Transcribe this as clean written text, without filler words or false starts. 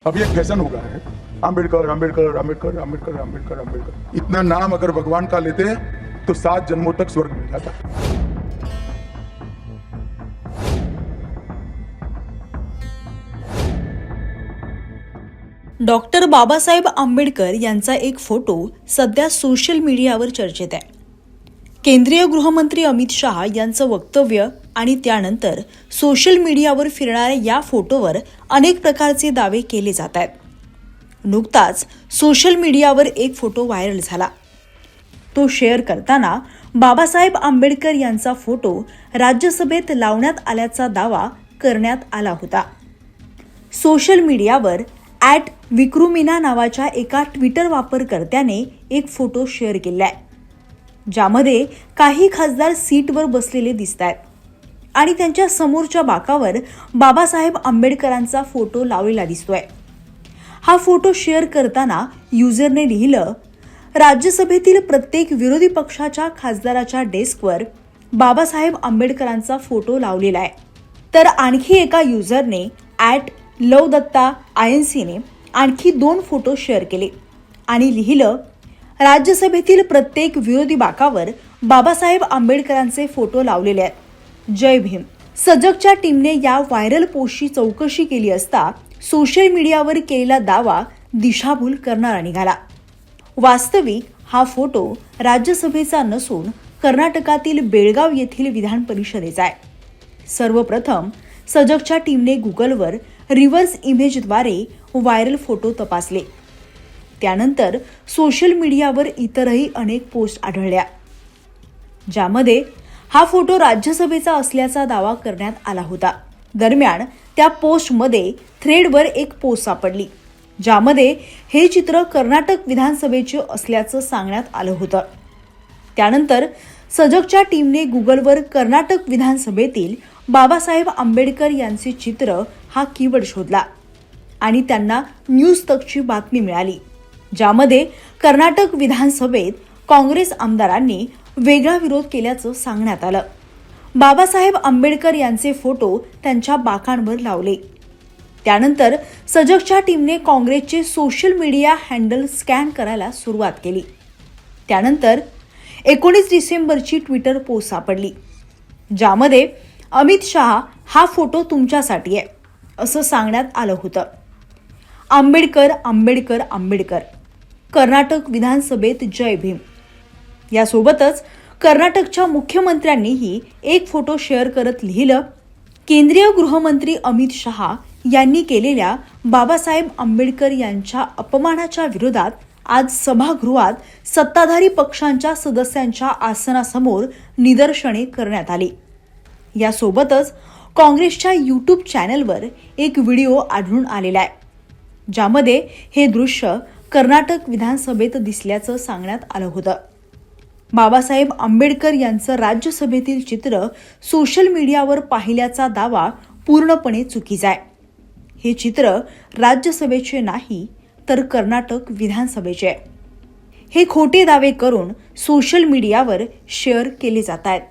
अभी एक फैशन हो गया है, अम्बेडकर अम्बेडकर अम्बेडकर अम्बेडकर अम्बेडकर अम्बेडकर। इतना नाम अगर भगवान का लेते हैं तो 7 जन्मों तक स्वर्ग मिल जाता है। डॉक्टर बाबासाहेब आंबेडकर यांचा एक फोटो सध्या सोशल मीडियावर चर्चेत आहे। केंद्रीय गृहमंत्री अमित शहा यांचं वक्तव्य आणि त्यानंतर सोशल मीडियावर फिरणाऱ्या या फोटोवर अनेक प्रकारचे दावे केले जात आहेत। नुकताच सोशल मीडियावर एक फोटो व्हायरल झाला। तो शेअर करताना बाबासाहेब आंबेडकर यांचा फोटो राज्यसभेत लावण्यात आल्याचा दावा करण्यात आला होता। सोशल मीडियावर @विक्रुमिना नावाच्या एका ट्विटर वापरकर्त्याने एक फोटो शेअर केलाय, ज्यामध्ये काही खासदार सीटवर बसलेले दिसतात आणि त्यांच्या समोरच्या बाकावर बाबासाहेब आंबेडकरांचा फोटो लावलेला दिसतोय। हा फोटो शेअर करताना युजरने लिहिलं, राज्यसभेतील प्रत्येक विरोधी पक्षाच्या खासदाराच्या डेस्कवर बाबासाहेब आंबेडकरांचा फोटो लावलेला आहे। तर आणखी एका युजरने @लवदत्ता INC ने आणखी 2 फोटो शेअर केले आणि लिहिलं, राज्यसभेतील प्रत्येक विरोधी बाकावर बाबासाहेब आंबेडकरांचे फोटो लावलेले आहेत। जय भीम। सजगच्या टीमने या व्हायरल पोस्टची चौकशी केली असता सोशल मीडियावर केलेला दावा दिशाभूल करणारा निघाला। वास्तविक हा फोटो राज्यसभेचा नसून कर्नाटकातील बेळगाव येथील विधान परिषदेचा आहे। सर्वप्रथम सजगच्या टीमने गुगलवर रिव्हर्स इमेजद्वारे व्हायरल फोटो तपासले। त्यानंतर सोशल मीडियावर इतरही अनेक पोस्ट आढळल्या, ज्यामध्ये हा फोटो राज्यसभेचा असल्याचा दावा करण्यात आला होता। दरम्यान त्या पोस्टमध्ये थ्रेडवर एक पोस्ट सापडली, ज्यामध्ये हे चित्र कर्नाटक विधानसभेचे असल्याचं सांगण्यात आलं होतं। त्यानंतर सजगच्या टीमने गुगलवर कर्नाटक विधानसभेतील बाबासाहेब आंबेडकर यांचे चित्र हा कीवर्ड शोधला आणि त्यांना न्यूज तकची बातमी मिळाली, ज्यामध्ये कर्नाटक विधानसभेत काँग्रेस आमदारांनी वेगळा विरोध केल्याचं सांगण्यात आलं। बाबासाहेब आंबेडकर यांचे फोटो त्यांच्या बाकांवर लावले। त्यानंतर सजगच्या टीमने काँग्रेसचे सोशल मीडिया हँडल स्कॅन करायला सुरुवात केली। त्यानंतर 19 डिसेंबरची ट्विटर पोस्ट सापडली, ज्यामध्ये अमित शहा हा फोटो तुमच्यासाठी आहे असं सांगण्यात आलं होतं। आंबेडकर आंबेडकर आंबेडकर, कर्नाटक विधानसभेत जय भीम। यासोबतच कर्नाटकच्या मुख्यमंत्र्यांनीही एक फोटो शेअर करत लिहिलं, केंद्रीय गृहमंत्री अमित शहा यांनी केलेल्या बाबासाहेब आंबेडकर यांच्या अपमानाच्या विरोधात आज सभागृहात सत्ताधारी पक्षांच्या सदस्यांच्या आसनासमोर निदर्शने करण्यात आली। यासोबतच काँग्रेसच्या YouTube चॅनलवर एक व्हिडिओ आढळून आलेला आहे, ज्यामध्ये हे दृश्य कर्नाटक विधानसभेत दिसल्याचं सांगण्यात आलं होतं। बाबासाहेब आंबेडकर यांचं राज्यसभेतील चित्र सोशल मीडियावर पाहिल्याचा दावा पूर्णपणे चुकीचा आहे। हे चित्र राज्यसभेचे नाही तर कर्नाटक विधानसभेचे आहे। हे खोटे दावे करून सोशल मीडियावर शेअर केले जात आहेत।